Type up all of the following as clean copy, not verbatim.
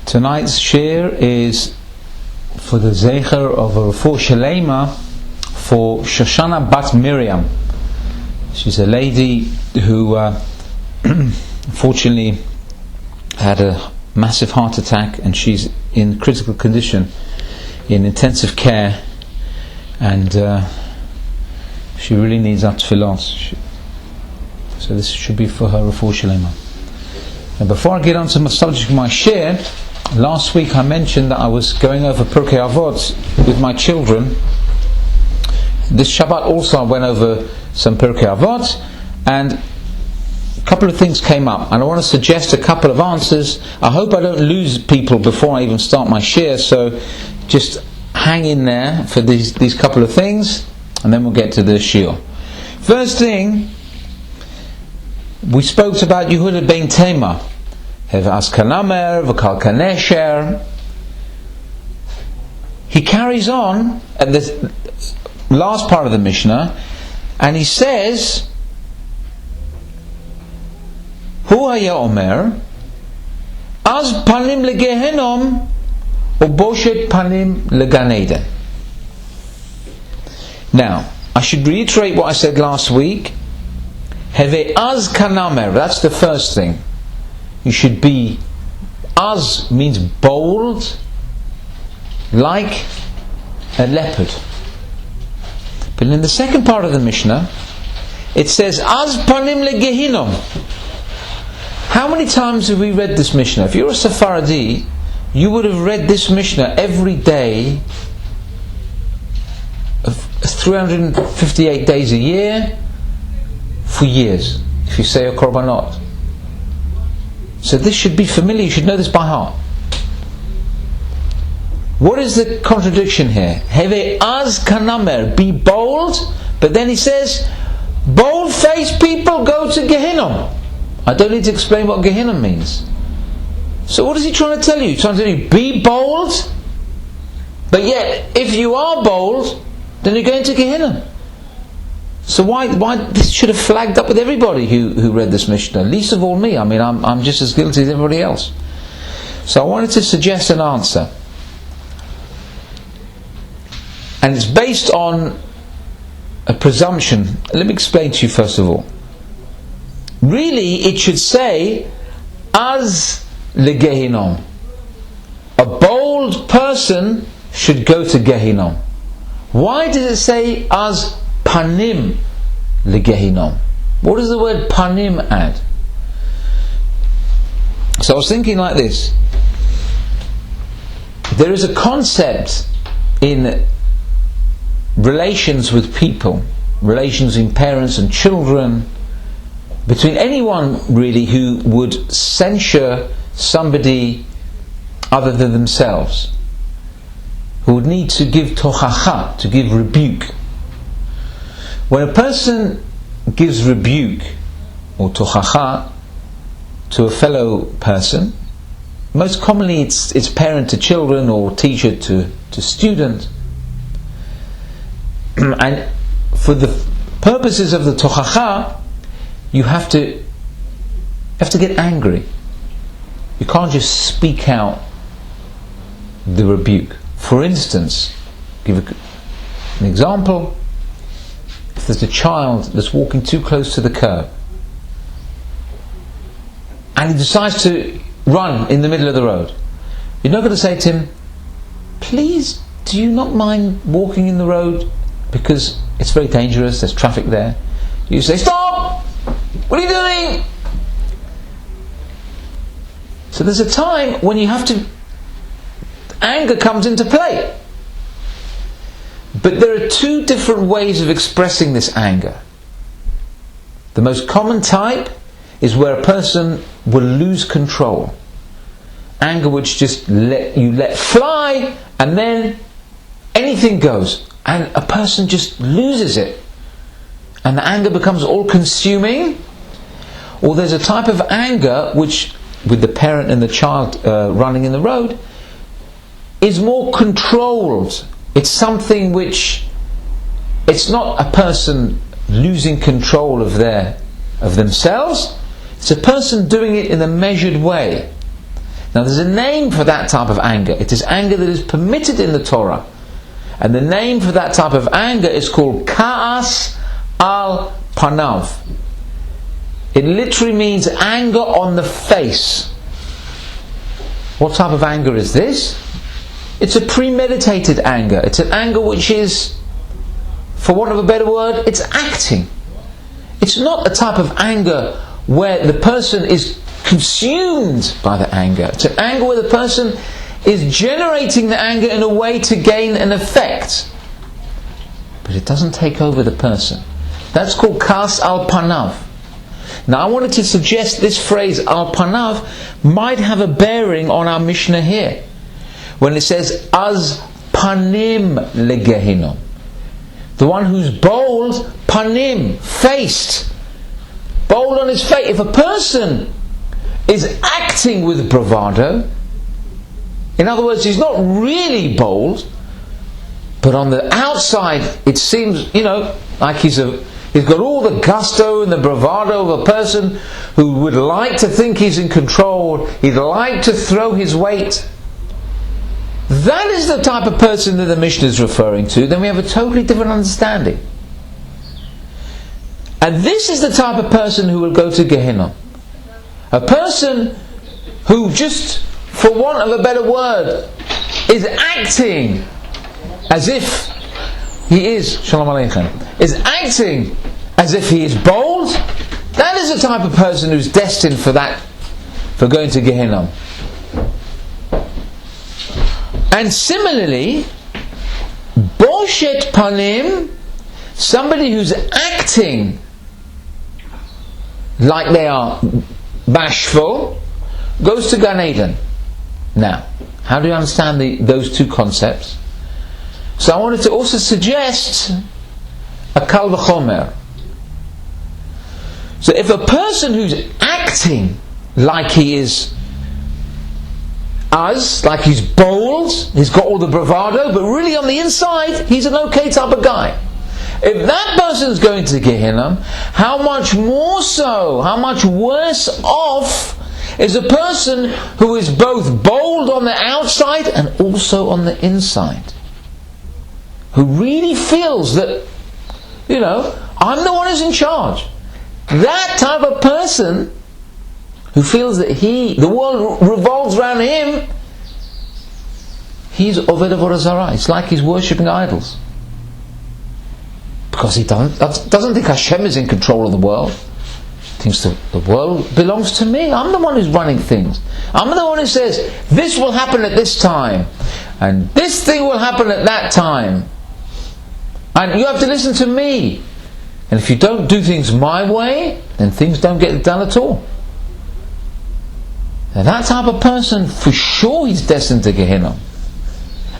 Tonight's shir is for the Zecher of a Refuah Shalema for Shoshana Bat Miriam. She's a lady who unfortunately had a massive heart attack, and she's in critical condition in intensive care, and she really needs our tefillot. So this should be for her Refuah Shalema. And before I get on to the subject of my shir, last week I mentioned that I was going over Pirkei Avot with my children. This Shabbat also I went over some Pirkei Avot, and a couple of things came up, and I want to suggest a couple of answers. I hope I don't lose people before I even start my shir, so just hang in there for these couple of things, and then we'll get to the shir. First thing, we spoke about Yehuda ben Tema. He carries on at the last part of the Mishnah, and he says, Hu haya omer, az panim legehenom, uboshet panim legan Eden. Now, I should reiterate what I said last week. Heve az kanamer, that's the first thing. You should be, az means bold, like a leopard. But in the second part of the Mishnah, it says, az panim legehinom. How many times have we read this Mishnah? If you're a Sephardi, you would have read this Mishnah every day, of 358 days a year, for years, if you say a korbanot. So this should be familiar, you should know this by heart. What is the contradiction here? Heve az kanamer, be bold, but then he says, bold-faced people go to Gehinnom. I don't need to explain what Gehinnom means. So what is he trying to tell you? He's trying to tell you, be bold, but yet, if you are bold, then you're going to Gehinnom. So why this should have flagged up with everybody who read this Mishnah, least of all me. I mean, I'm just as guilty as everybody else. So I wanted to suggest an answer, and it's based on a presumption. Let me explain to you first of all. Really, it should say az legehinom. A bold person should go to Gehinom. Why does it say az panim legehinom? What does the word panim add? So I was thinking like this. There is a concept in relations with people, relations in parents and children, between anyone really who would censure somebody other than themselves, who would need to give tochacha, to give rebuke. When a person gives rebuke or tochacha to a fellow person, most commonly it's parent to children or teacher to student, and for the purposes of the tochacha, you have to get angry. You can't just speak out the rebuke. For instance, give an example. If there's a child that's walking too close to the curb, and he decides to run in the middle of the road, you're not going to say to him, please, do you not mind walking in the road because it's very dangerous, there's traffic there. You say, stop! What are you doing? So there's a time when you have to, anger comes into play. But there are two different ways of expressing this anger. The most common type is where a person will lose control. Anger which just let fly, and then anything goes, and a person just loses it, and the anger becomes all-consuming. Or there's a type of anger which, with the parent and the child running in the road, is more controlled. It's something which, it's not a person losing control of themselves. It's a person doing it in a measured way. Now there's a name for that type of anger. It is anger that is permitted in the Torah. And the name for that type of anger is called Ka'as al Panav. It literally means anger on the face. What type of anger is this? It's a premeditated anger. It's an anger which is, for want of a better word, it's acting. It's not a type of anger where the person is consumed by the anger. It's an anger where the person is generating the anger in a way to gain an effect. But it doesn't take over the person. That's called Kas al Panav. Now I wanted to suggest this phrase al Panav might have a bearing on our Mishnah here. When it says Az Panim legehinom. The one who's bold, panim, faced. Bold on his face. If a person is acting with bravado, in other words, he's not really bold, but on the outside it seems, like he's got all the gusto and the bravado of a person who would like to think he's in control, he'd like to throw his weight. That is the type of person that the Mishnah is referring to. Then we have a totally different understanding. And this is the type of person who will go to Gehenna. A person who, just for want of a better word, is acting as if he is, Shalom Aleichem, is acting as if he is bold. That is the type of person who's destined for going to Gehenna. And similarly, Boshet Panim, somebody who's acting like they are bashful, goes to Gan Eden. Now, how do you understand those two concepts? So I wanted to also suggest a Kal V'chomer. So if a person who's acting like he is like he's bold, he's got all the bravado, but really on the inside he's an okay type of guy. If that person's going to Gehenna, how much more so, how much worse off is a person who is both bold on the outside and also on the inside, who really feels that, I'm the one who's in charge. That type of person who feels that the world revolves around him, he's Oved Avodah Zarah. It's like he's worshipping idols. Because he doesn't think Hashem is in control of the world. He thinks the world belongs to me. I'm the one who's running things. I'm the one who says, this will happen at this time, and this thing will happen at that time. And you have to listen to me. And if you don't do things my way, then things don't get done at all. Now that type of person, for sure he's destined to Gehenna.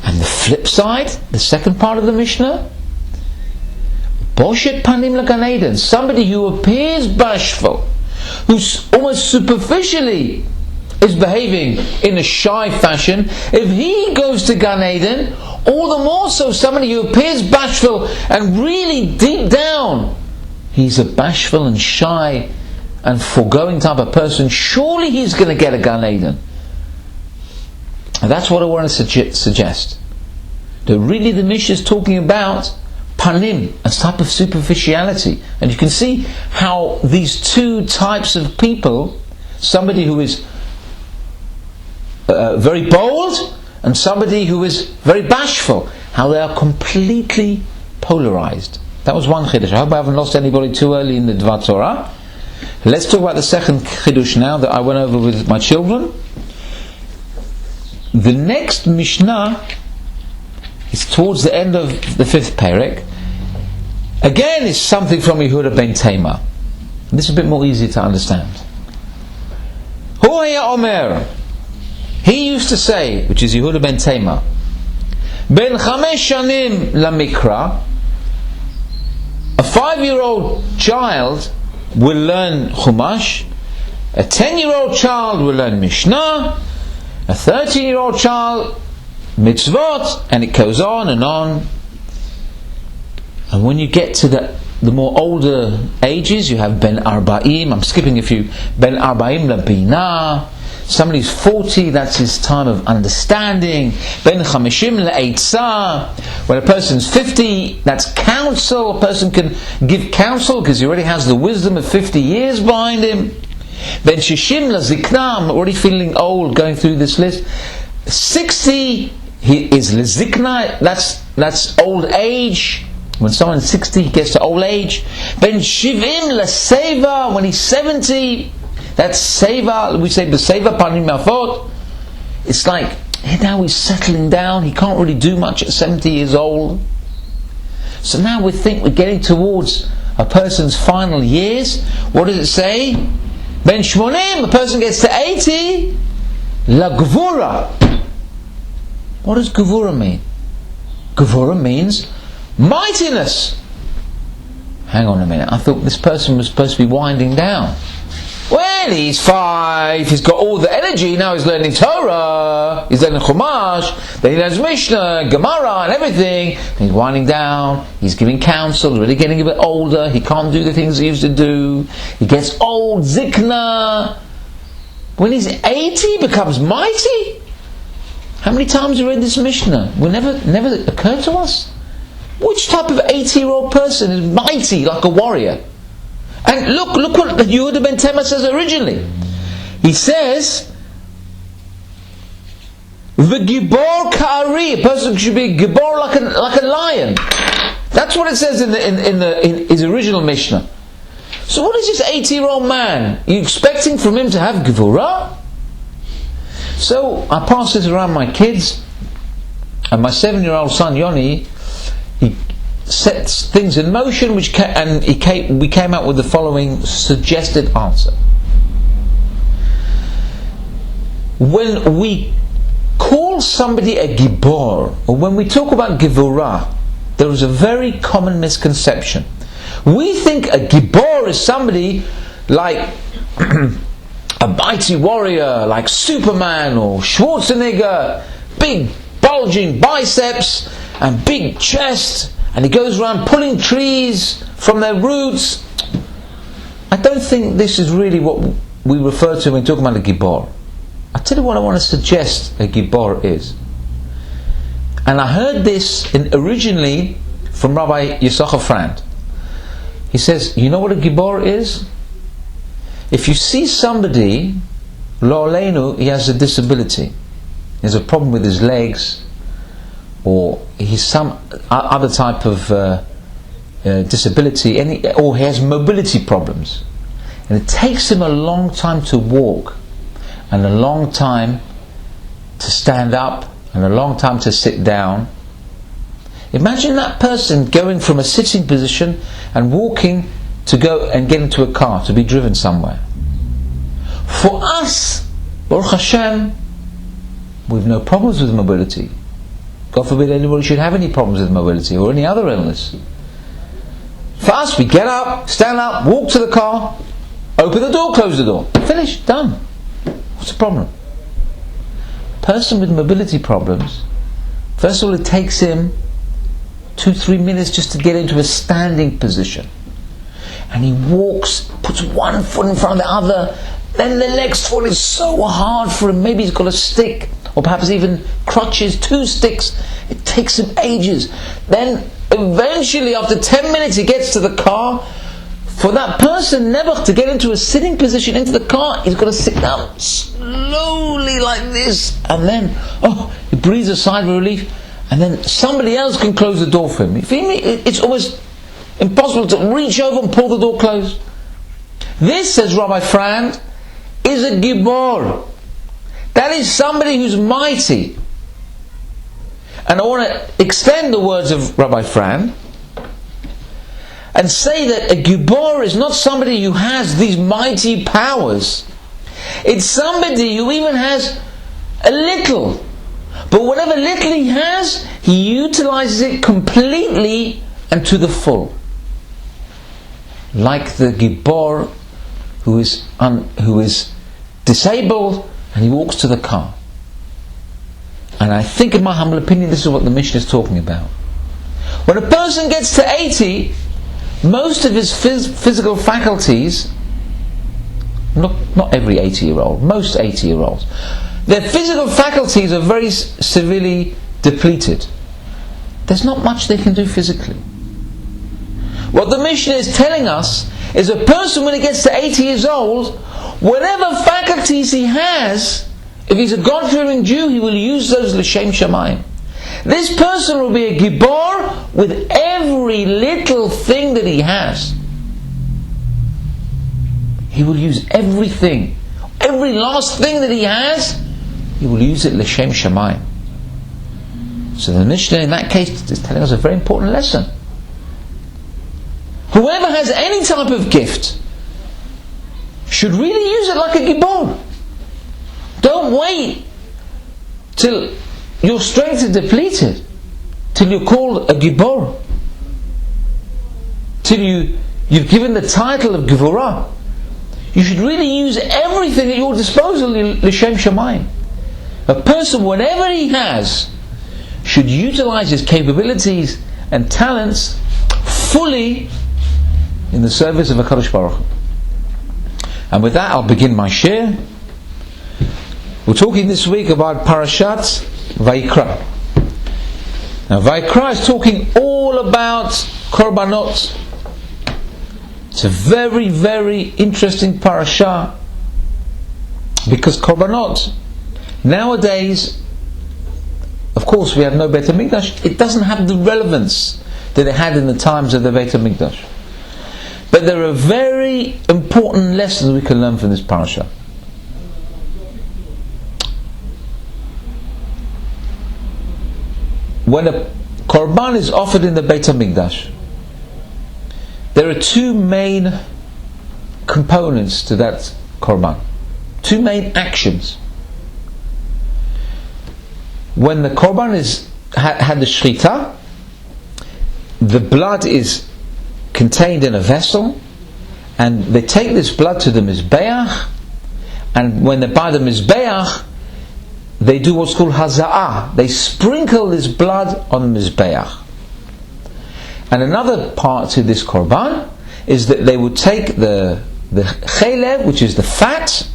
And the flip side, the second part of the Mishnah, Boshet Panim LeGan Eden, somebody who appears bashful, who's almost superficially is behaving in a shy fashion, if he goes to Gan Eden, all the more so somebody who appears bashful and really deep down he's a bashful and shy and foregoing type of person, surely he's going to get a Gan Eden. And that's what I want to suggest. That really the Mishnah is talking about panim, a type of superficiality. And you can see how these two types of people, somebody who is very bold and somebody who is very bashful, how they are completely polarized. That was one chiddush. I hope I haven't lost anybody too early in the Dvar Torah. Let's talk about the second chiddush now that I went over with my children. The next Mishnah is towards the end of the 5th perek. Again, it's something from Yehuda ben Tema. This is a bit more easy to understand. Hu haya omer, he used to say, which is Yehuda ben Tema, ben 5 shanim lamikra, a 5-year-old child will learn Chumash, a 10-year-old child will learn Mishnah, a 13-year-old child mitzvot, and it goes on and on. And when you get to the more older ages, you have Ben Arba'im, I'm skipping a few, Ben Arba'im LaBina, Somebody who's 40, that's his time of understanding. Ben chamishim le'eitzah. When a person's 50, that's counsel. A person can give counsel because he already has the wisdom of 50 years behind him. Ben shishim le'zikna. I'm already feeling old going through this list. 60, he is le'zikna. That's old age. When someone's 60, he gets to old age. Ben shivim le'seva. When he's 70, that's seva. We say b'seva panim mafot. It's like now he's settling down. He can't really do much at 70 years old. So now we think we're getting towards a person's final years. What does it say? Ben shmonim. A person gets to 80. La gvura. What does gvura mean? Gvura means mightiness. Hang on a minute. I thought this person was supposed to be winding down. Well, he's 5, he's got all the energy, now he's learning Torah, he's learning Chumash, then he learns Mishnah, Gemara and everything, and he's winding down, he's giving counsel, he's really getting a bit older, he can't do the things he used to do, he gets old, Zikna. When he's 80, he becomes mighty. How many times have we read this Mishnah? Will never occur to us? Which type of 80-year-old person is mighty like a warrior? And look what Yehuda ben Tema says originally. He says, "The gibor ka'ari." A person should be gibor like a lion. That's what it says in his original Mishnah. So what is this 80-year-old man? Are you expecting from him to have gevurah? So I pass this around my kids, and my 7-year-old son Yoni, he sets things in motion, we came out with the following suggested answer. When we call somebody a gibor, or when we talk about gevurah, there is a very common misconception. We think a gibor is somebody like a mighty warrior, like Superman or Schwarzenegger, big bulging biceps and big chest, and he goes around pulling trees from their roots. I don't think this is really what we refer to when talking about a gibor. I'll tell you what I want to suggest a gibor is. And I heard this originally from Rabbi Yisachar Frand. He says, you know what a gibor is? If you see somebody, lo aleinu, he has a disability, he has a problem with his legs, or he's some other type of disability, or he has mobility problems, and it takes him a long time to walk, and a long time to stand up, and a long time to sit down. Imagine that person going from a sitting position and walking to go and get into a car to be driven somewhere. For us, Baruch Hashem, we've no problems with mobility. God forbid anybody should have any problems with mobility or any other illness. For us, we get up, stand up, walk to the car, open the door, close the door. Finished, done. What's the problem? A person with mobility problems, first of all, it takes him 2-3 minutes just to get into a standing position. And he walks, puts one foot in front of the other, then the next foot is so hard for him. Maybe he's got a stick, or perhaps even crutches, 2 sticks. It takes him ages. Then eventually, after 10 minutes, he gets to the car. For that person never to get into a sitting position into the car, he's got to sit down slowly like this, and then he breathes a sigh of relief, and then somebody else can close the door for him. You feel me? It's almost impossible to reach over and pull the door closed. This, says Rabbi Frand, is a gibor. That is somebody who's mighty. And I want to extend the words of Rabbi Frand and say that a gibor is not somebody who has these mighty powers. It's somebody who even has a little, but whatever little he has, he utilizes it completely and to the full. Like the gibor who is disabled and he walks to the car. And I think, in my humble opinion, this is what the Mishnah is talking about. When a person gets to 80, most of his physical faculties not every 80-year-old, most 80-year-olds, their physical faculties are very severely depleted. There's not much they can do physically. What the Mishnah is telling us is a person, when he gets to 80 years old, whatever faculties he has, if he's a God-fearing Jew, he will use those l'shem shamayim. This person will be a gibor with every little thing that he has. He will use everything, every last thing that he has, he will use it l'shem shamayim. So the Mishnah in that case is telling us a very important lesson. Whoever has any type of gift should really use it like a gibor. Don't wait till your strength is depleted, till you're called a gibor, till you've given the title of givurah. You should really use everything at your disposal l'shem shamayim. A person, whatever he has, should utilize his capabilities and talents fully in the service of HaKadosh Baruch Hu. And with that, I'll begin my share. We're talking this week about Parashat Vayikra. Now, Vayikra is talking all about korbanot. It's a very, very interesting parasha, because korbanot, nowadays, of course, we have no Beit HaMikdash. It doesn't have the relevance that it had in the times of the Beit HaMikdash. But there are very important lessons we can learn from this parasha. When a korban is offered in the Beit HaMikdash, there are two main components to that korban. Two main actions. When the korban had the shechita, the blood is contained in a vessel, and they take this blood to the mizbeach, and when they buy the mizbeach, they do what's called haza'ah. They sprinkle this blood on the mizbeach. And another part to this korban is that they would take the chelev, which is the fat,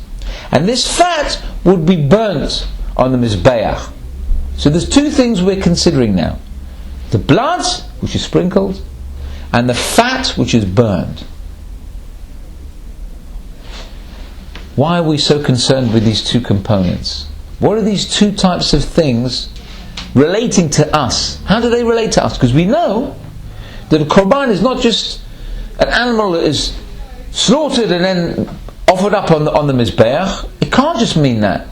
and this fat would be burnt on the mizbeach. So there's two things we're considering now: the blood, which is sprinkled, and the fat, which is burned. Why are we so concerned with these two components? What are these two types of things relating to us? How do they relate to us? Because we know that a korban is not just an animal that is slaughtered and then offered up on the mizbeach. It can't just mean that.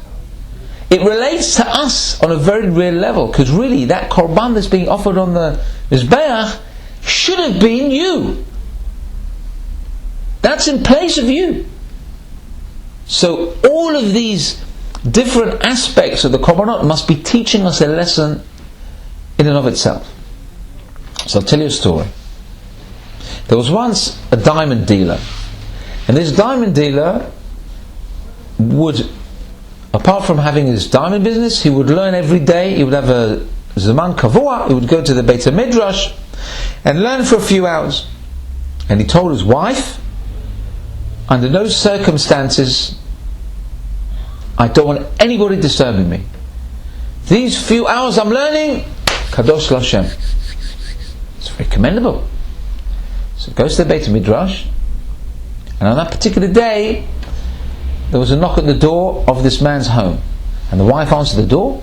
It relates to us on a very real level, because really that korban that's being offered on the mizbeach should have been you. That's in place of you. So all of these different aspects of the korbanot must be teaching us a lesson in and of itself. So I'll tell you a story. There was once a diamond dealer, and this diamond dealer would, apart from having his diamond business, he would learn every day. He would have a zaman kavua. He would go to the Beit HaMidrash and learn for a few hours. And he told his wife, under no circumstances, I don't want anybody disturbing me. These few hours I'm learning, kadosh l'Hashem. It's very commendable. So he goes to the Beit HaMidrash, and on that particular day, there was a knock at the door of this man's home. And the wife answered the door,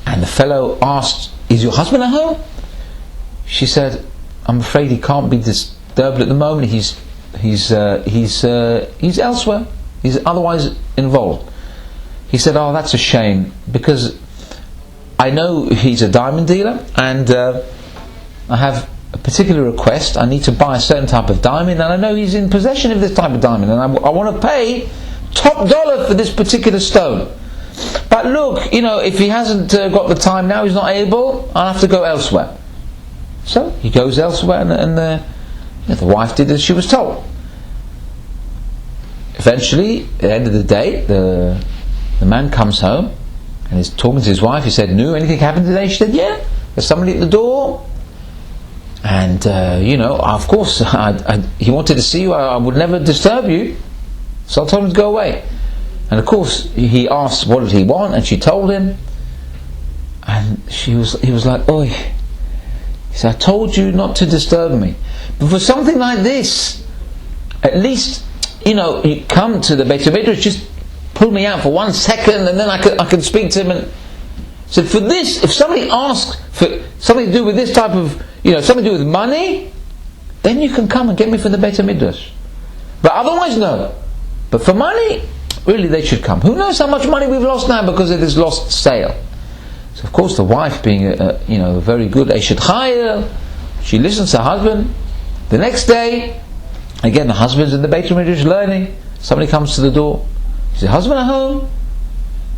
and the fellow asked, "Is your husband at home?" She said, "I'm afraid he can't be disturbed at the moment. He's elsewhere. He's otherwise involved." He said, "Oh, that's a shame, because I know he's a diamond dealer, and I have a particular request. I need to buy a certain type of diamond, and I know he's in possession of this type of diamond, and I want to pay top dollar for this particular stone. But look, if he hasn't got the time now, he's not able, I'll have to go elsewhere." So he goes elsewhere, and the wife did as she was told. Eventually, at the end of the day, the man comes home and he's talking to his wife. He said, "No, anything happened today?" She said, "Yeah, there's somebody at the door, and of course he wanted to see you. I would never disturb you." So I told him to go away. And of course, he asked, what did he want? And she told him. And he was like, oi. He said, I told you not to disturb me. But for something like this, at least, you come to the Beit HaMidrash, just pull me out for 1 second, and then I can speak to him. And so for this, if somebody asks for something to do with this type of, something to do with money, then you can come and get me from the Beit HaMidrash. But otherwise, no. But for money, really they should come. Who knows how much money we've lost now because of this lost sale? So of course the wife, being a very good Eshet Chayil, she listens to her husband. The next day, again the husband's in the Beit HaMidrash learning. Somebody comes to the door. She says, husband at home?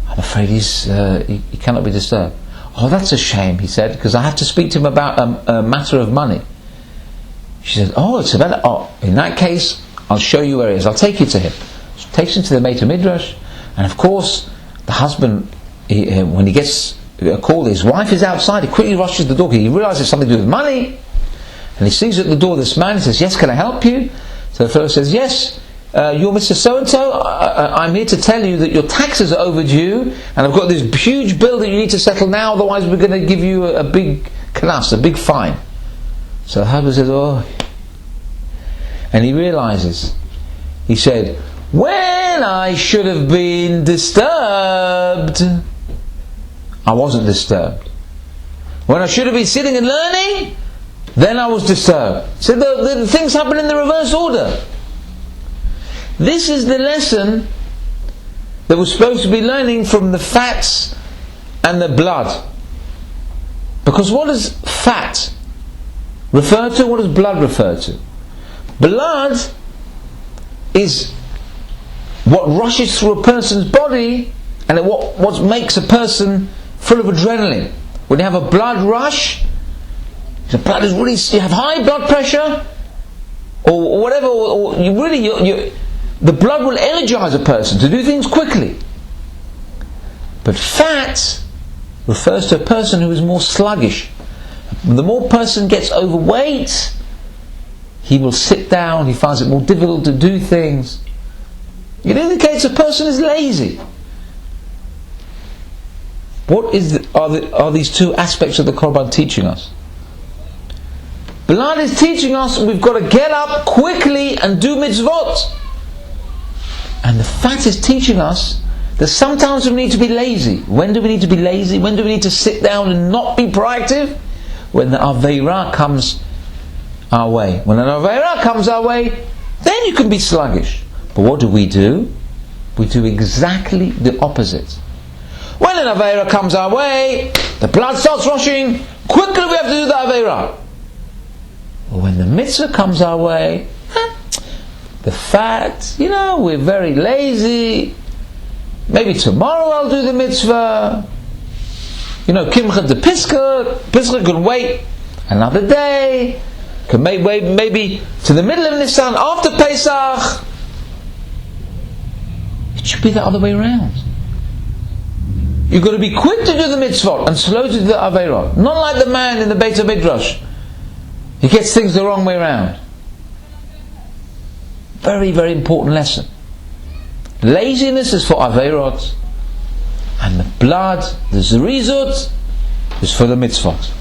I'm afraid he cannot be disturbed. Oh, that's a shame, he said, because I have to speak to him about a matter of money. She said, in that case, I'll show you where he is. I'll take you to him. She takes him to the Beit HaMidrash, and of course, the husband, when he gets a call, his wife is outside, he quickly rushes to the door, because he realizes it's something to do with money, and he sees at the door this man, he says, yes, can I help you? So the fellow says, yes, you're Mr. So-and-so, I'm here to tell you that your taxes are overdue, and I've got this huge bill that you need to settle now, otherwise we're going to give you a big knas, a big fine. So the husband says, oh, and he realizes, he said, when I should have been disturbed, I wasn't disturbed. When I should have been sitting and learning, then I was disturbed. So the things happen in the reverse order. This is the lesson that we're supposed to be learning from the fats and the blood. Because what does fat refer to? What does blood refer to? Blood is what rushes through a person's body, and what makes a person full of adrenaline. When you have a blood rush, the blood is really, you have high blood pressure, or whatever, or you really, the blood will energize a person to do things quickly. But fat refers to a person who is more sluggish. The more a person gets overweight, he will sit down, he finds it more difficult to do things. It indicates a person is lazy. What are these two aspects of the Korban teaching us? Blood is teaching us we've got to get up quickly and do mitzvot. And the fat is teaching us that sometimes we need to be lazy. When do we need to be lazy? When do we need to sit down and not be proactive? When the Aveirah comes our way. When an Aveirah comes our way, then you can be sluggish. But what do? We do exactly the opposite. When an Aveirah comes our way, the blood starts rushing, quickly we have to do the Aveirah. But when the mitzvah comes our way, the fat, we're very lazy. Maybe tomorrow I'll do the mitzvah. Kimcha de Pischa can wait another day. Can wait maybe to the middle of Nisan after Pesach. It should be the other way around. You've got to be quick to do the mitzvot and slow to do the Aveirah. Not like the man in the Beit HaMidrash. He gets things the wrong way around. Very, very important lesson. Laziness is for Aveirot, and the blood, the Zerizot, is for the mitzvot.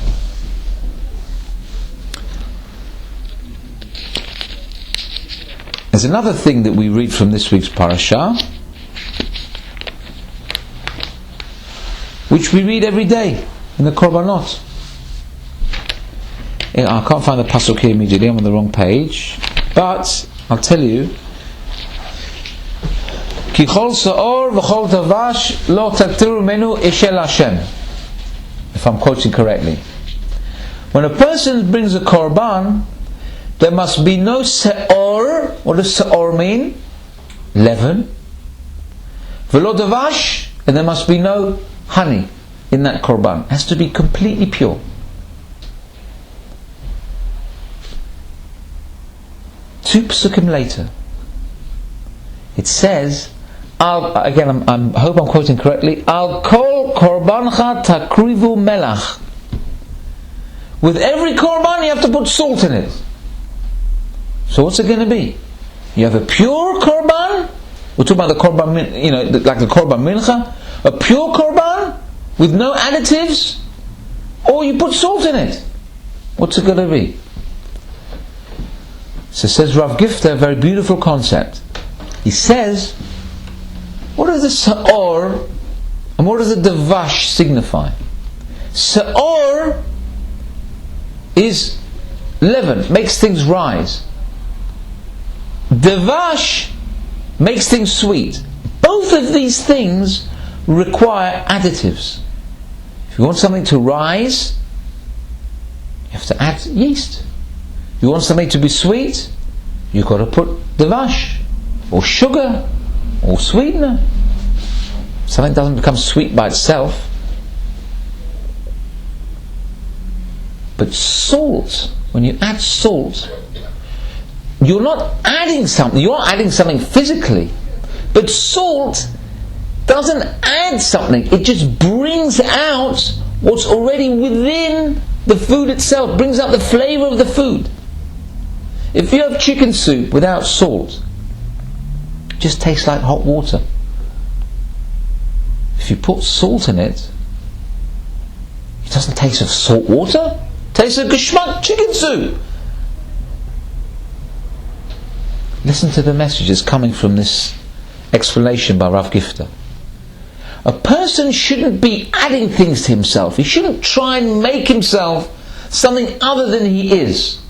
There's another thing that we read from this week's parasha, which we read every day in the Korbanot. I can't find the pasuk here immediately, I'm on the wrong page, but I'll tell you. Kichol sa'or v'chol tavash lo taktiru menu ishel Hashem. If I'm quoting correctly. When a person brings a korban, there must be no se'or. What does se'or mean? Leaven. V'lo tavash, and there must be no honey in that korban. It has to be completely pure. Two psukim later, it says, I hope I'm quoting correctly, Al kol korbancha takrivu melach. With every korban you have to put salt in it. So what's it going to be? You have a pure korban We're talking about the korban, like the korban mincha, a pure korban with no additives, or you put salt in it. What's it going to be? So says Rav Gifter, a very beautiful concept. He says, what does the sa'or and what does the devash signify? Sa'or is leaven, makes things rise. Devash makes things sweet. Both of these things require additives. If you want something to rise, you have to add yeast. If you want something to be sweet, you've got to put devash, or sugar, or sweetener. Something doesn't become sweet by itself. But salt, when you add salt, you're not adding something, you are adding something physically. But salt doesn't add something, it just brings out what's already within the food itself, brings out the flavour of the food. If you have chicken soup without salt, it just tastes like hot water. If you put salt in it, it doesn't taste of salt water, it tastes of geschmack chicken soup. Listen to the messages coming from this explanation by Rav Gifter. A person shouldn't be adding things to himself. He shouldn't try and make himself something other than he is.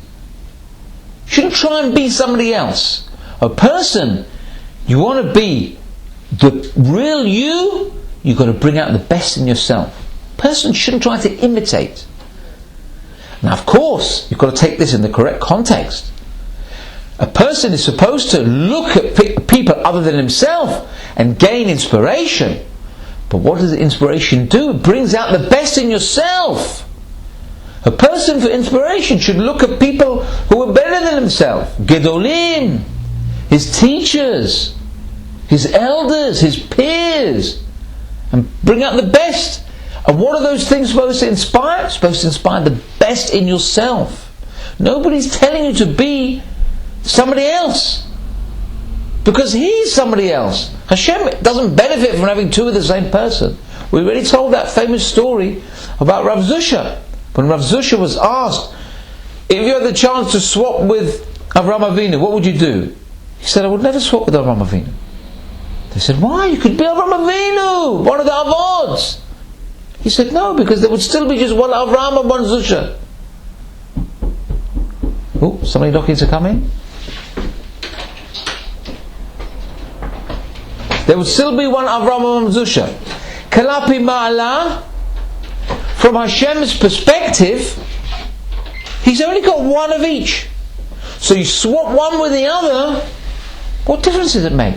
Shouldn't try and be somebody else. A person, you want to be the real you, you've got to bring out the best in yourself. A person shouldn't try to imitate. Now of course, you've got to take this in the correct context. A person is supposed to look at people other than himself and gain inspiration. But what does the inspiration do? It brings out the best in yourself. A person for inspiration should look at people who are better than himself. Gedolim, his teachers, his elders, his peers, and bring out the best. And what are those things supposed to inspire? It's supposed to inspire the best in yourself. Nobody's telling you to be somebody else, because he's somebody else. Hashem doesn't benefit from having two of the same person. We already told that famous story about Rav Zusha. When Rav Zusha was asked, if you had the chance to swap with Avraham Avinu, what would you do? He said, I would never swap with Avraham Avinu. They said, why? You could be Avraham Avinu, one of the Avods. He said, no, because there would still be just one Avraham and one Zusha. Oh, somebody looking to come in? There would still be one Avraham and Zusha. Kalapi Ma'ala, from Hashem's perspective, He's only got one of each. So you swap one with the other, what difference does it make?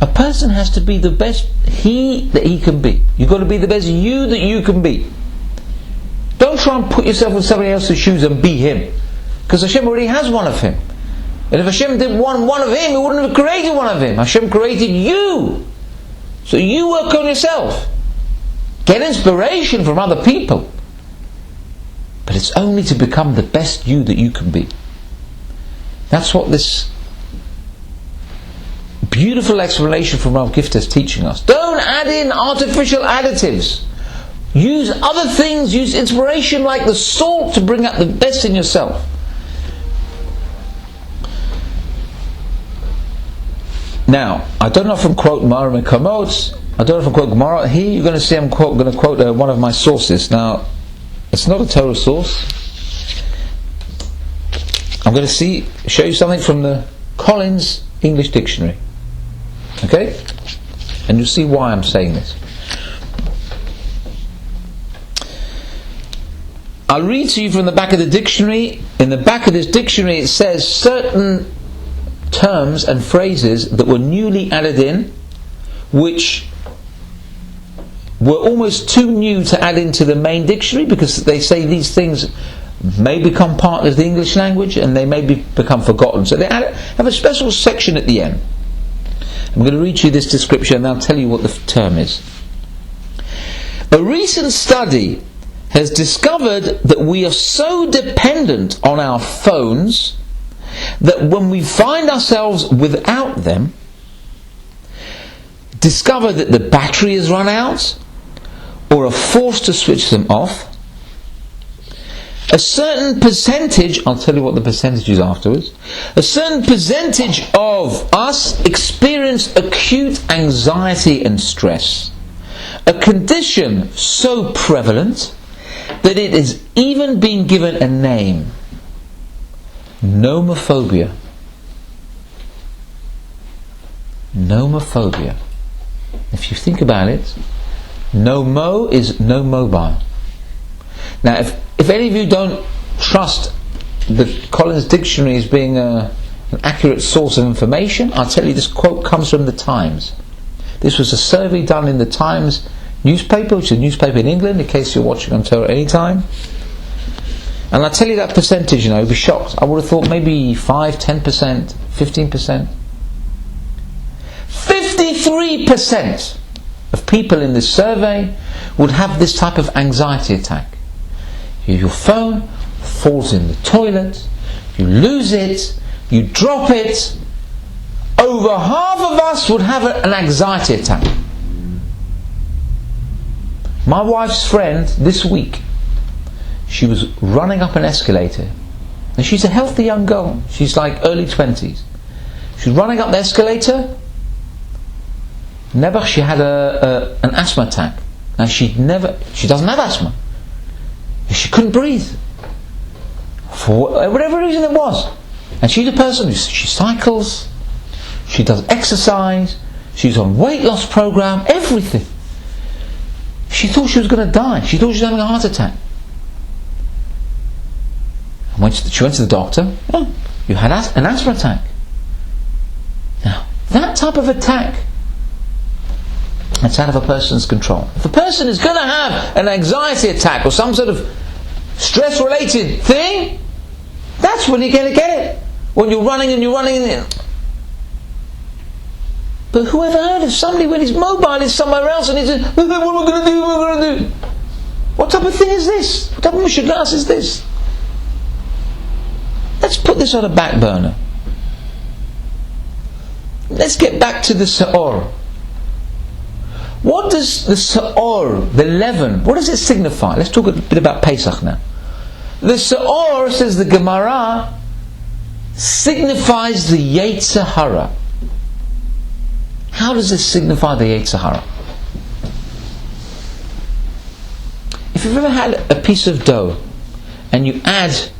A person has to be the best he that he can be. You've got to be the best you that you can be. Don't try and put yourself in somebody else's shoes and be him, because Hashem already has one of him. And if Hashem did one of him, He wouldn't have created one of him. Hashem created you. So you work on yourself. Get inspiration from other people. But it's only to become the best you that you can be. That's what this beautiful explanation from Rav Gifter is teaching us. Don't add in artificial additives. Use other things, use inspiration like the salt to bring out the best in yourself. Now, I don't know if I'm quoting Gemara and Kamot. I don't know if I'm quoting Gemara. Here you're going to see I'm going to quote one of my sources. Now, it's not a Torah source. I'm going to show you something from the Collins English Dictionary. Okay? And you'll see why I'm saying this. I'll read to you from the back of the dictionary. In the back of this dictionary it says certain terms and phrases that were newly added in, which were almost too new to add into the main dictionary, because they say these things may become part of the English language and they may become forgotten. So they have a special section at the end. I'm going to read you this description and I'll tell you what the term is. A recent study has discovered that we are so dependent on our phones that when we find ourselves without them, discover that the battery has run out, or are forced to switch them off, a certain percentage, I'll tell you what the percentage is afterwards, a certain percentage of us experience acute anxiety and stress, a condition so prevalent that it has even been given a name: nomophobia. Nomophobia. If you think about it, nomo is no mobile. Now, if any of you don't trust the Collins Dictionary as being an accurate source of information, I'll tell you this quote comes from the Times. This was a survey done in the Times newspaper, which is a newspaper in England, in case you're watching on Torah anytime. And I'll tell you that percentage, you'd be shocked. I would have thought maybe 5, 10%, 15%. 53% of people in this survey would have this type of anxiety attack. Your phone falls in the toilet, you lose it, you drop it. Over half of us would have an anxiety attack. My wife's friend this week, she was running up an escalator, and she's a healthy young girl, she's like early 20s. She's running up the escalator. Never, she had an asthma attack. Now she doesn't have asthma. She couldn't breathe for whatever reason it was. And she's a person who she cycles, she does exercise, she's on weight loss program, everything. She thought she was going to die. She thought she was having a heart attack. She went to the doctor. Oh, you had an asthma attack. Now, that type of attack, that's out of a person's control. If a person is going to have an anxiety attack or some sort of stress-related thing, that's when you're going to get it. When you're running in. But whoever heard of somebody when his mobile is somewhere else and he's what am I going to do? What am I going to do? What type of thing is this? What type of mushagas is this? Let's put this on a back burner. Let's get back to the Sa'or. What does the Sa'or, the leaven, what does it signify? Let's talk a bit about Pesach now. The Sa'or, says the Gemara, signifies the Yetzer Hara. How does this signify the Yetzer Hara? If you've ever had a piece of dough and you add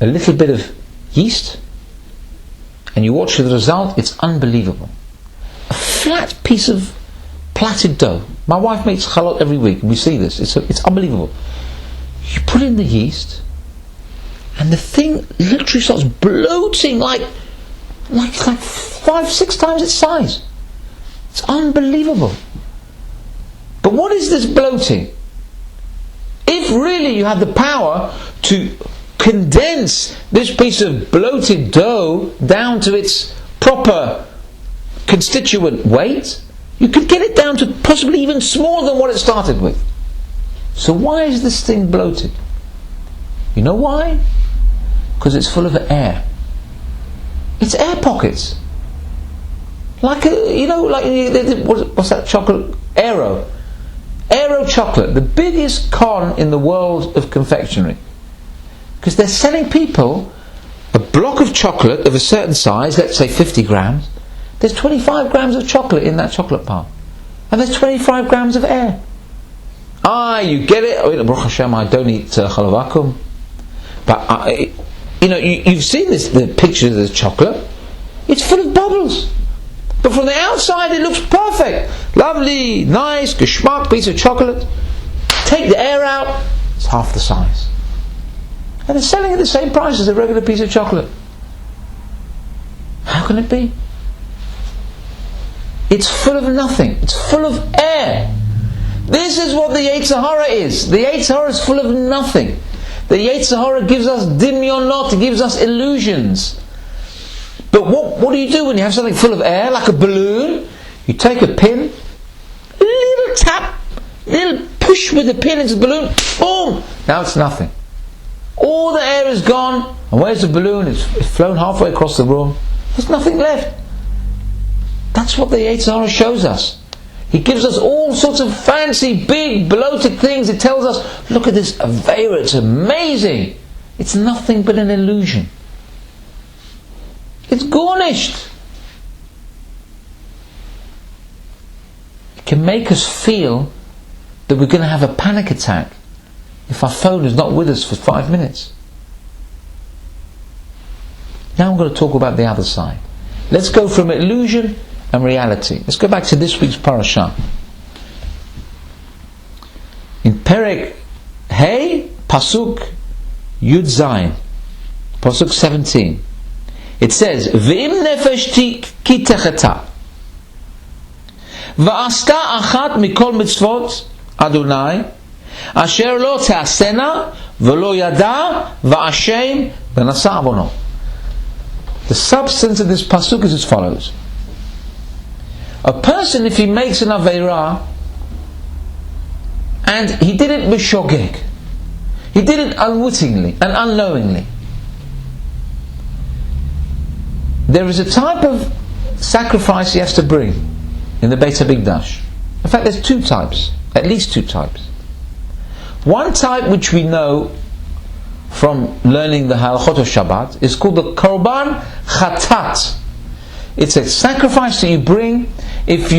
a little bit of yeast and you watch the result, it's unbelievable. A flat piece of plaited dough. My wife makes chalot every week and we see this. It's unbelievable. You put in the yeast and the thing literally starts bloating like 5-6 times its size. It's unbelievable. But what is this bloating? If really you have the power to condense this piece of bloated dough down to its proper constituent weight, you could get it down to possibly even smaller than what it started with. So why is this thing bloated? You know why? Because it's full of air. It's air pockets. What's that chocolate? Aero chocolate, the biggest con in the world of confectionery. Because they're selling people a block of chocolate of a certain size, let's say 50 grams. There's 25 grams of chocolate in that chocolate bar. And there's 25 grams of air. You get it? Baruch Hashem, I don't eat chalavakum. But, you've seen the picture of the chocolate. It's full of bubbles. But from the outside it looks perfect. Lovely, nice, geschmack piece of chocolate. Take the air out, it's half the size. And they're selling at the same price as a regular piece of chocolate. How can it be? It's full of nothing. It's full of air. This is what the Yetzer Hara is. The Yetzer Hara is full of nothing. The Yetzer Hara gives us dimyonot, it gives us illusions. But what do you do when you have something full of air, like a balloon? You take a pin, a little tap, a little push with the pin into the balloon, boom! Now it's nothing. All the air is gone, and where's the balloon? It's flown halfway across the room. There's nothing left. That's what the Yetzer Hara shows us. He gives us all sorts of fancy, big, bloated things. It tells us, look at this Aveira, it's amazing. It's nothing but an illusion. It's garnished. It can make us feel that we're going to have a panic attack if our phone is not with us for 5 minutes. Now I'm going to talk about the other side. Let's go from illusion and reality. Let's go back to this week's parasha. In Perek Hey, Pasuk Yud Zayin, Pasuk 17, it says, V'im nefesh ki techeta, v'asta achat mikol mitzvot Adonai, asher lo te'asena, v'lo yada, v'ashem, v'nasa avono. The substance of this pasuk is as follows. A person, if he makes an Aveira, and he did it b'shogeg, he did it unwittingly and unknowingly, there is a type of sacrifice he has to bring in the Beit HaMikdash. In fact, there's two types, at least two types. One type which we know from learning the halachot of Shabbat is called the Korban Chatat. It's a sacrifice that you bring if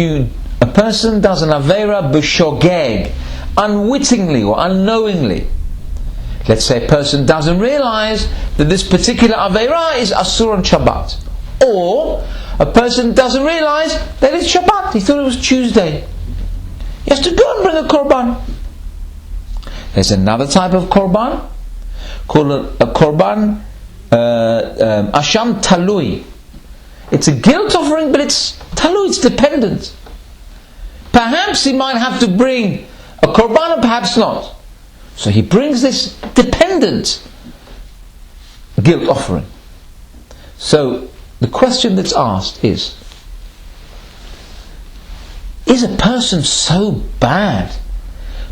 a person does an Aveira b'shogeg, unwittingly or unknowingly. Let's say a person doesn't realize that this particular Aveira is Asur on Shabbat. Or a person doesn't realize that it's Shabbat, he thought it was Tuesday. He has to go and bring a Korban. There's another type of Korban called a Korban Asham Talui. It's a guilt offering, but it's Talui, it's dependent. Perhaps he might have to bring a Korban, or perhaps not. So he brings this dependent guilt offering. So the question that's asked is a person so bad?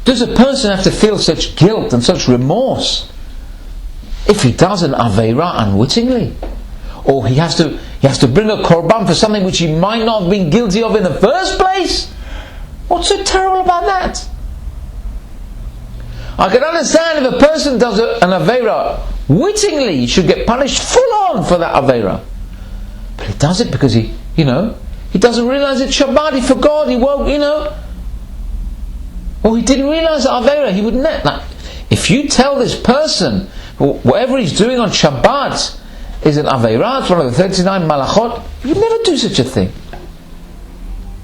Does a person have to feel such guilt and such remorse if he does an Aveira unwittingly? Or he has to bring a Korban for something which he might not have been guilty of in the first place? What's so terrible about that? I can understand if a person does an Aveira wittingly, he should get punished full on for that Aveira. But he does it because he doesn't realize it's Shabbat, he forgot, he woke, or he didn't realize Aveira, he would never. If you tell this person whatever he's doing on Shabbat is an Aveira, it's one of the 39 Malachot, he would never do such a thing.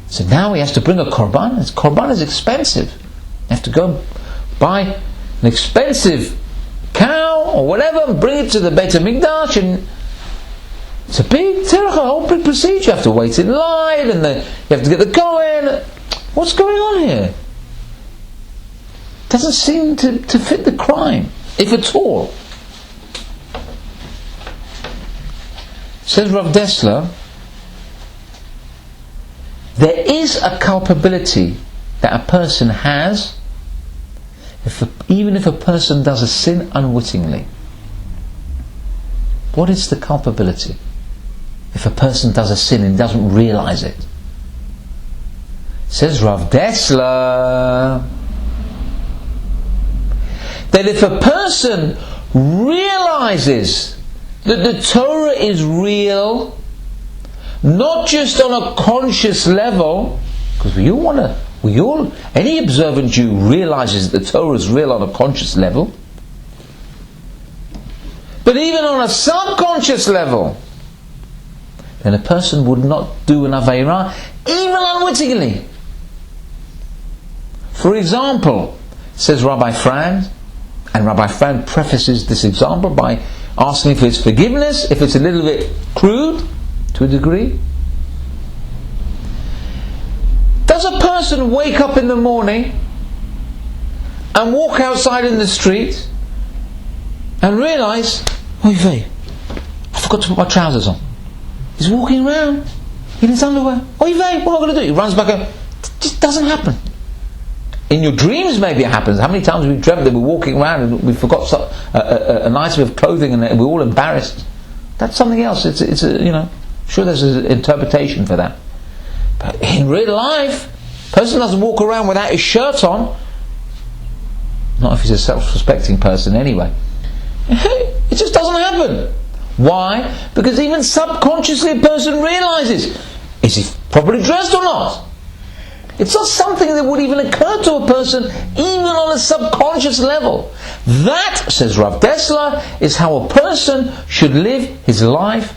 So now he has to bring a Korban. Korban is expensive. You have to go and buy an expensive cow or whatever and bring it to the Beit HaMikdash, and it's a whole big procedure. You have to wait in line, and you have to get the Kohen. What's going on here? Doesn't seem to fit the crime, if at all. Says Rav Dessler, there is a culpability that a person has even if a person does a sin unwittingly. What is the culpability if a person does a sin and doesn't realize it? Says Rav Dessler that if a person realizes that the Torah is real, not just on a conscious level, because any observant Jew realizes that the Torah is real on a conscious level, but even on a subconscious level, then a person would not do an Aveira, even unwittingly. For example, says Rabbi Frand, and Rabbi Frand prefaces this example by asking for his forgiveness if it's a little bit crude to a degree. Does a person wake up in the morning and walk outside in the street and realise, oy vey, I forgot to put my trousers on? He's walking around in his underwear. Oy vey, what am I going to do? He runs back up. It just doesn't happen. In your dreams, maybe it happens. How many times we've dreamt that we're walking around and we forgot an item of clothing and we're all embarrassed? That's something else. It's sure there's an interpretation for that. But in real life, a person doesn't walk around without his shirt on. Not if he's a self-respecting person anyway. It just doesn't happen. Why? Because even subconsciously a person realizes, is he properly dressed or not? It's not something that would even occur to a person, even on a subconscious level. That, says Rav Dessler, is how a person should live his life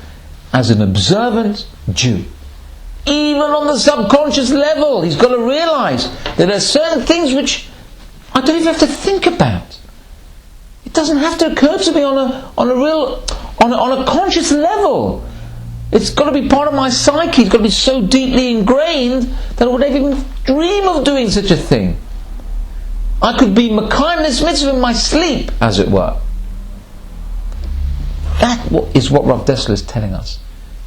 as an observant Jew. Even on the subconscious level, he's got to realize that there are certain things which I don't even have to think about. It doesn't have to occur to me on a conscious level. It's got to be part of my psyche. It's got to be so deeply ingrained that I would never even dream of doing such a thing. I could be Mekayim this mitzvah in my sleep, as it were. That is what Rav Dessler is telling us.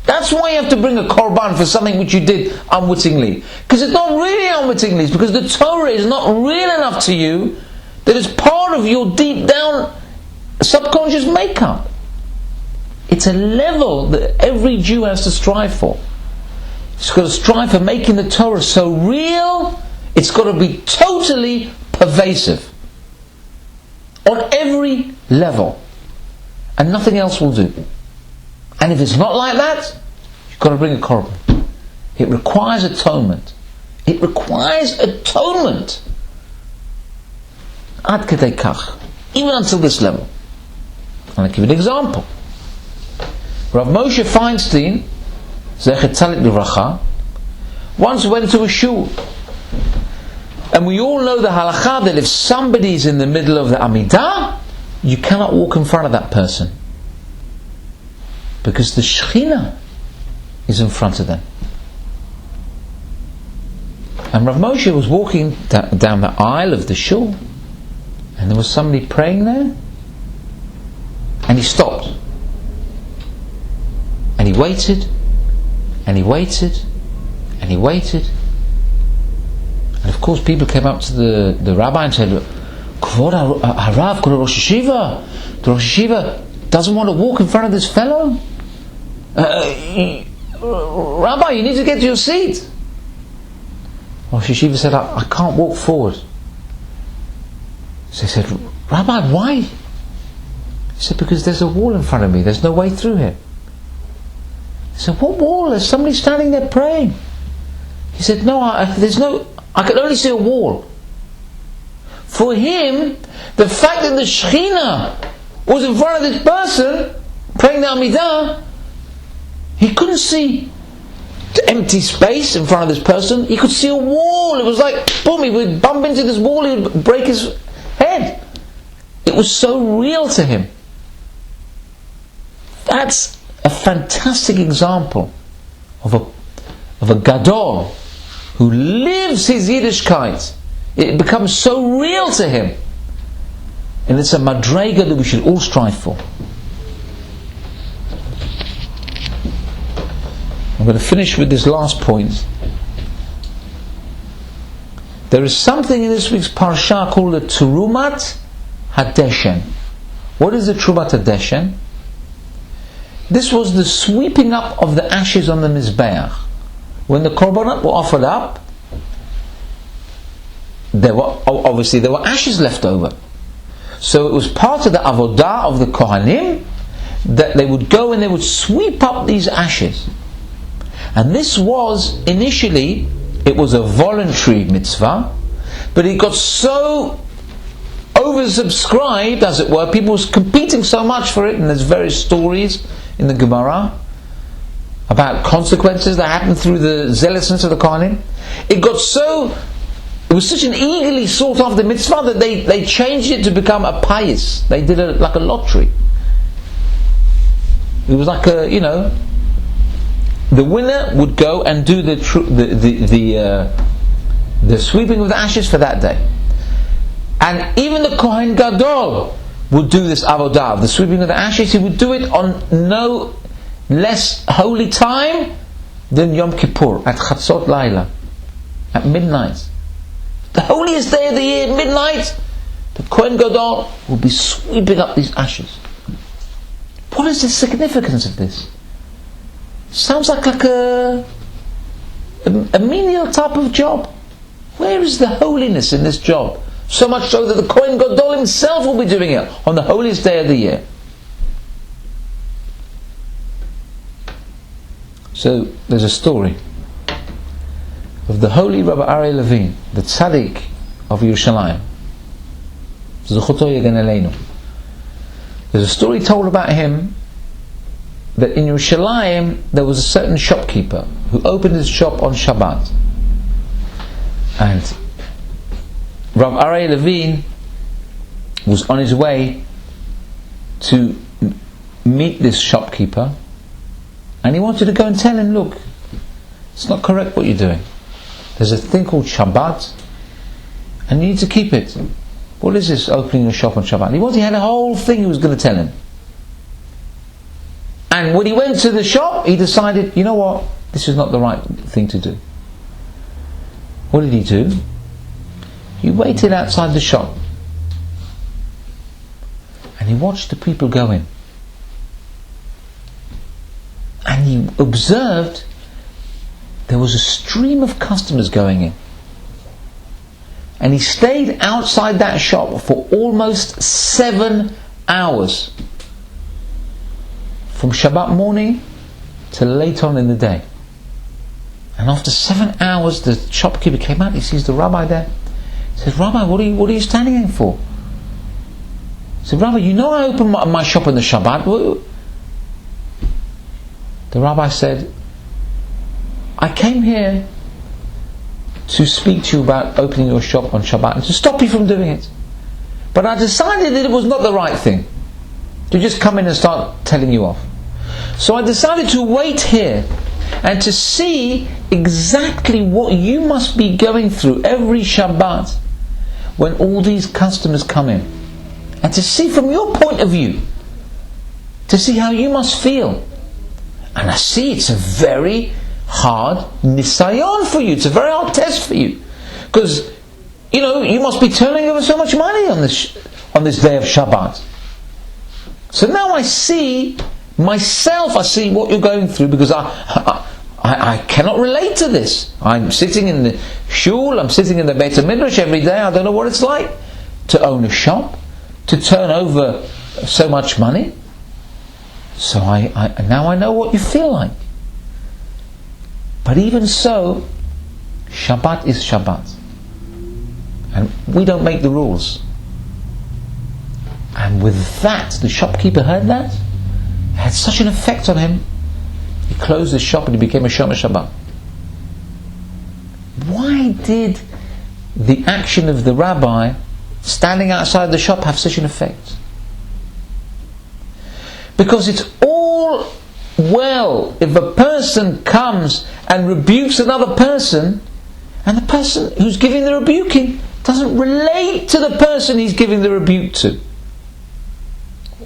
That's why you have to bring a korban for something which you did unwittingly. Because it's not really unwittingly. It's because the Torah is not real enough to you that it's part of your deep down subconscious makeup. It's a level that every Jew has to strive for. It's got to strive for making the Torah so real, it's got to be totally pervasive. On every level. And nothing else will do. And if it's not like that, you've got to bring a korban. It requires atonement. It requires atonement. Ad kedei kach. Even until this level. And I'll give you an example. Rav Moshe Feinstein, Zecher Tzadik Livracha, once went to a shul. And we all know the halakha that if somebody's in the middle of the Amidah, you cannot walk in front of that person. Because the Shekhinah is in front of them. And Rav Moshe was walking down the aisle of the shul, and there was somebody praying there, and he stopped. And he waited, and he waited, and he waited. And of course people came up to the rabbi and said, Kvod Harav, Kvod Rosh Yeshiva, the Rosh Yeshiva doesn't want to walk in front of this fellow. Rabbi, you need to get to your seat. Rosh Yeshiva said, I can't walk forward. So he said, Rabbi, why? He said, because there's a wall in front of me, there's no way through here. He said, what wall? There's somebody standing there praying. He said, no, I can only see a wall. For him, the fact that the Shekhinah was in front of this person praying the Amidah, he couldn't see the empty space in front of this person. He could see a wall. It was like, boom, he would bump into this wall, he would break his head. It was so real to him. That's a fantastic example of a gadol who lives his Yiddishkeit. It becomes so real to him, and it's a madrega that we should all strive for. I'm going to finish with this last point. There is something in this week's parsha called the Terumat Hadeshen. What is the Terumat Hadeshen? This was the sweeping up of the ashes on the Mizbeach. When the korbanot were offered up, there were ashes left over. So it was part of the avodah of the Kohanim that they would go and they would sweep up these ashes. And this was initially, it was a voluntary mitzvah, but it got so oversubscribed, as it were, people was competing so much for it, and there's various stories in the Gemara about consequences that happened through the zealousness of the Kohanim. It was such an eagerly sought after mitzvah that they changed it to become a pious. They did it like a lottery. It was like the winner would go and do the sweeping of the ashes for that day. And even the Kohen Gadol would do this avodah, the sweeping of the ashes. He would do it on no less holy time than Yom Kippur, at Chatzot Laila, at midnight. the holiest day of the year, midnight, the Kohen Gadol will be sweeping up these ashes. What is the significance of this? Sounds like a menial type of job. Where is the holiness in this job? So much so that the Kohen Gadol himself will be doing it on the holiest day of the year. So there's a story of the holy Rabbi Aryeh Levine, the tzaddik of Yerushalayim. Zechuto Yagen Aleinu. There's a story told about him that in Yerushalayim there was a certain shopkeeper who opened his shop on Shabbat. And Rabbi Aryeh Levine was on his way to meet this shopkeeper, and he wanted to go and tell him, look, it's not correct what you're doing. There's a thing called Shabbat, and you need to keep it. What is this, opening a shop on Shabbat? He had a whole thing he was going to tell him. And when he went to the shop, he decided, you know what, this is not the right thing to do. What did he do? He waited outside the shop, and he watched the people go in. And he observed there was a stream of customers going in. And he stayed outside that shop for almost 7 hours. From Shabbat morning till late on in the day. And after 7 hours, the shopkeeper came out, he sees the rabbi there. He says, Rabbi, what are you standing in for? He said, Rabbi, you know I open my shop on the Shabbat. The rabbi said, I came here to speak to you about opening your shop on Shabbat and to stop you from doing it. But I decided that it was not the right thing to just come in and start telling you off. So I decided to wait here and to see exactly what you must be going through every Shabbat when all these customers come in, and to see from your point of view, to see how you must feel. And I see it's a very hard nisayon for you. It's a very hard test for you, because you must be turning over so much money on this day of Shabbat. So now I see myself. I see what you're going through, because I cannot relate to this. I'm sitting in the shul. I'm sitting in the Beit HaMidrash every day. I don't know what it's like to own a shop, to turn over so much money. So now I know what you feel like. But even so, Shabbat is Shabbat. And we don't make the rules. And with that, the shopkeeper heard that. It had such an effect on him. He closed his shop and he became a Shomer Shabbat. Why did the action of the rabbi standing outside the shop have such an effect? Because it's all well if a person comes and rebukes another person, and the person who's giving the rebuking doesn't relate to the person he's giving the rebuke to.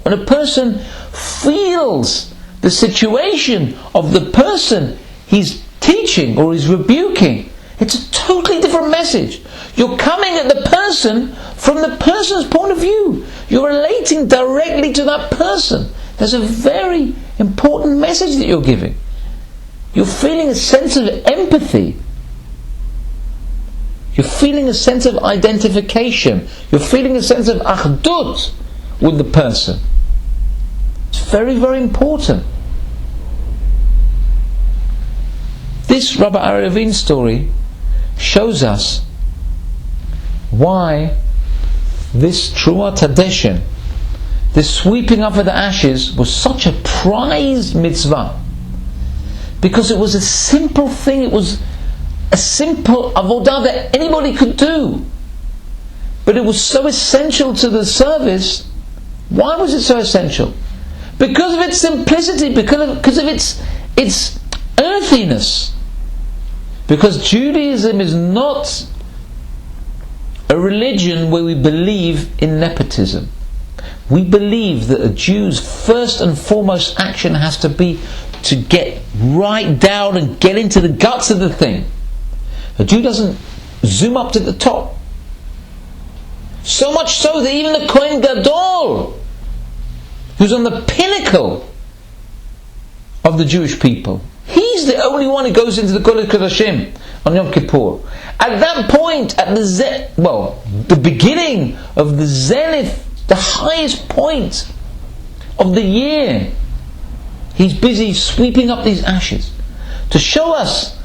When a person feels the situation of the person he's teaching or he's rebuking, it's a totally different message. You're coming at the person from the person's point of view. You're relating directly to that person. There's a very important message that you're giving. You're feeling a sense of empathy. You're feeling a sense of identification. You're feeling a sense of achdut with the person. It's very, very important. This Rabbi Aryeh Levine story shows us why this Truma Tadeshin, this sweeping up of the ashes, was such a prized mitzvah. Because it was a simple thing, it was a simple avodah that anybody could do. But it was so essential to the service. Why was it so essential? Because of its simplicity, because of its earthiness. Because Judaism is not a religion where we believe in nepotism. We believe that a Jew's first and foremost action has to be to get right down and get into the guts of the thing. A Jew doesn't zoom up to the top. So much so that even the Kohen Gadol, who's on the pinnacle of the Jewish people, he's the only one who goes into the Kodesh Kodashim on Yom Kippur. At that point, at the beginning of the zenith, the highest point of the year, he's busy sweeping up these ashes to show us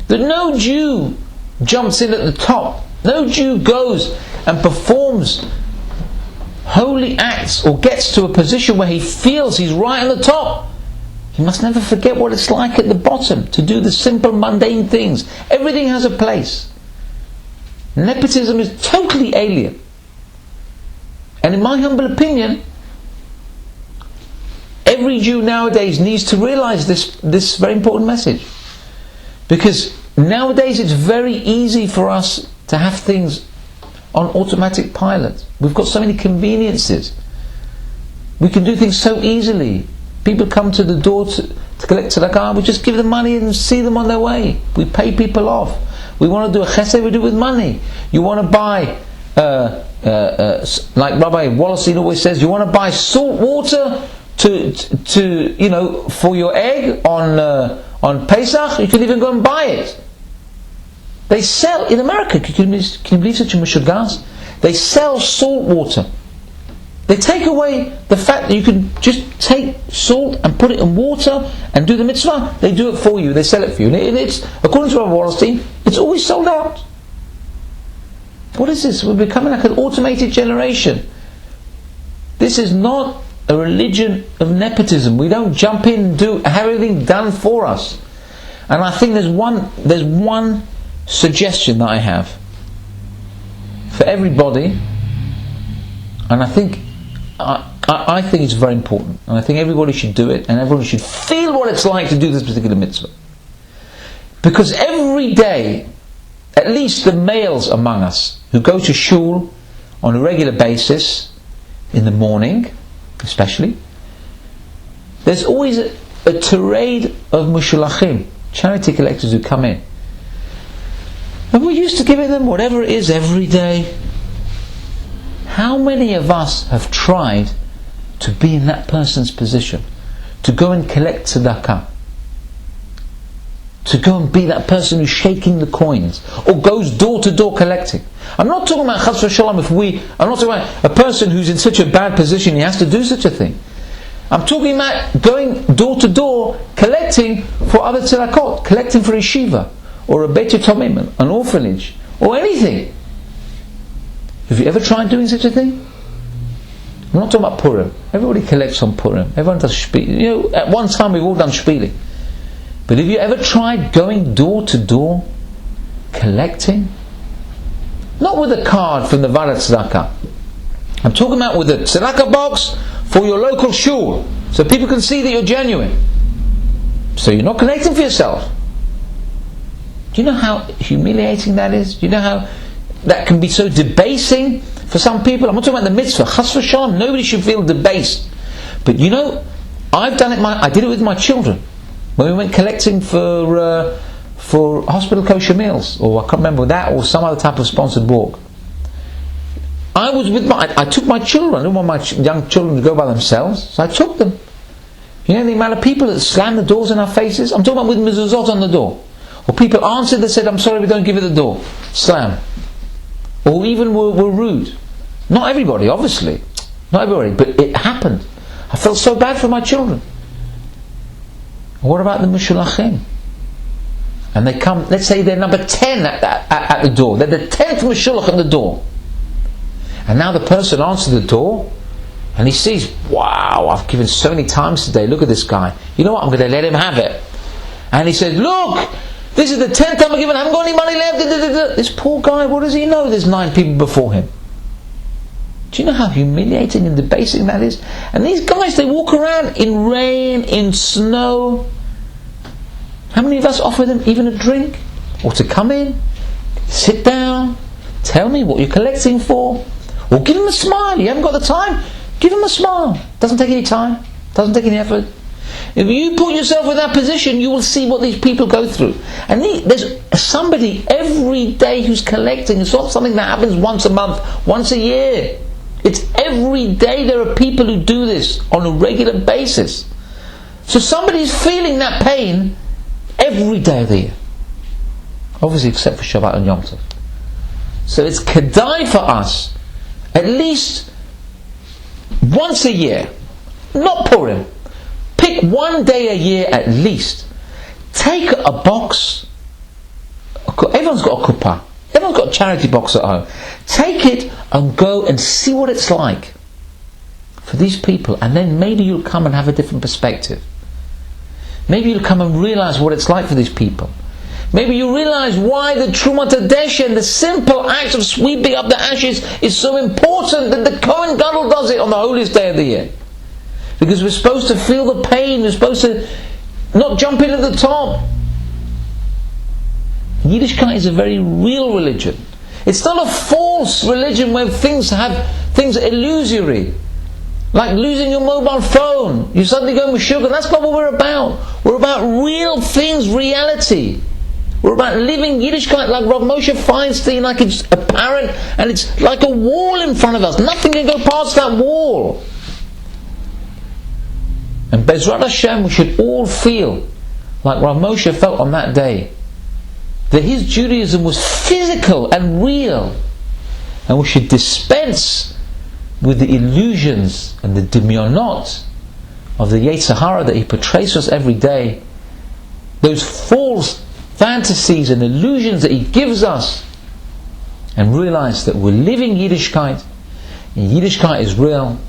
that no Jew jumps in at the top. No Jew goes and performs holy acts or gets to a position where he feels he's right on the top. He must never forget what it's like at the bottom, to do the simple mundane things. Everything has a place. Nepotism is totally alien. And in my humble opinion, every Jew nowadays needs to realize this very important message. Because nowadays it's very easy for us to have things on automatic pilot. We've got so many conveniences. We can do things so easily. People come to the door to collect tzedakah, we just give them money and see them on their way. We pay people off. We want to do a chesed, we do it with money. You want to buy, like Rabbi Wallerstein always says, you want to buy salt water to for your egg on Pesach, you can even go and buy it. They sell, in America, can you believe such a mushagas? They sell salt water. They take away the fact that you can just take salt and put it in water and do the mitzvah. They do it for you, they sell it for you. And it's, according to Rabbi Wallerstein, it's always sold out. What is this? We're becoming like an automated generation. This is not a religion of nepotism. We don't jump in and have everything done for us. And I think there's one suggestion that I have for everybody, and I think it's very important, and I think everybody should do it, and everybody should feel what it's like to do this particular mitzvah. Because every day, at least the males among us who go to shul on a regular basis, in the morning especially, there's always a tirade of mushulachim, charity collectors who come in. And we're used to giving them whatever it is every day. How many of us have tried to be in that person's position? To go and collect tzedakah? To go and be that person who's shaking the coins? Or goes door to door collecting? I'm not talking about chas v'shalom I'm not talking about a person who's in such a bad position he has to do such a thing. I'm talking about going door to door collecting for other tzedakot, collecting for yeshiva, or a Beit Yatomim, an orphanage, or anything. Have you ever tried doing such a thing? I'm not talking about Purim. Everybody collects on Purim. Everyone does shpil. At one time we've all done shpiling. But have you ever tried going door to door, collecting? Not with a card from the Varat Tzedakah. I'm talking about with a tzedakah box for your local shul, so people can see that you're genuine. So you're not collecting for yourself. Do you know how humiliating that is? Do you know how that can be so debasing for some people? I'm not talking about the mitzvah. Chas v'shalom, nobody should feel debased. But I've done it. I did it with my children when we went collecting for hospital kosher meals, or I can't remember that, or some other type of sponsored walk. I took my children. I didn't want my young children to go by themselves, so I took them. You know the amount of people that slam the doors in our faces? I'm talking about with mezuzot on the door. Or people answered, they said, I'm sorry, we don't give you the door. Slam. Or even were rude. Not everybody, obviously. Not everybody, but it happened. I felt so bad for my children. What about the Mushulachim? And they come, let's say they're number 10 at the door. They're the 10th Mushulach at the door. And now the person answers the door, and he sees, wow, I've given so many times today, look at this guy. You know what, I'm going to let him have it. And he says, look, this is the 10th time I've given, I haven't got any money left. This poor guy, what does he know? There's 9 people before him. Do you know how humiliating and debasing that is? And these guys, they walk around in rain, in snow. How many of us offer them even a drink? Or to come in, sit down, tell me what you're collecting for? Or give them a smile. You haven't got the time? Give them a smile. Doesn't take any time. Doesn't take any effort. If you put yourself in that position, you will see what these people go through. And there's somebody every day who's collecting. It's not something that happens once a month, once a year. It's every day there are people who do this on a regular basis. So somebody's feeling that pain every day of the year. Obviously except for Shabbat and Yom Tov. So it's kedai for us, at least once a year, not Purim. Pick one day a year at least. Take a box. Everyone's got a kuppah. Everyone's got a charity box at home. Take it and go and see what it's like for these people, and then maybe you'll come and have a different perspective. Maybe you'll come and realize what it's like for these people. Maybe you realize why the Trumat HaDeshen, the simple act of sweeping up the ashes, is so important that the Kohen Gadol does it on the holiest day of the year. Because we're supposed to feel the pain, we're supposed to not jump in at the top. Yiddishkeit is a very real religion. It's not a false religion where things are illusory. Like losing your mobile phone, you suddenly go Meshuggah. That's not what we're about. We're about real things, reality. We're about living Yiddishkeit like Rav Moshe Feinstein, like it's apparent and it's like a wall in front of us. Nothing can go past that wall. And Bezrat Hashem, we should all feel like Rav Moshe felt on that day, that his Judaism was physical and real, and we should dispense with the illusions and the dimyonot of the Yetzer Hara that he portrays to us every day, those false fantasies and illusions that he gives us, and realize that we're living Yiddishkeit, and Yiddishkeit is real.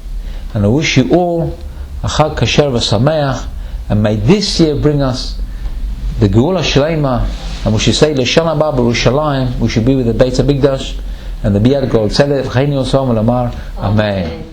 And I wish you all a Chag Kasher v'Sameach, and may this year bring us the Geula Shlema, and we should say L'Shana Haba B'Yerushalayim, we should be with the Beit HaMikdash and the Biad Kol Tzedek V'chein Yosam L'Amar. Amen.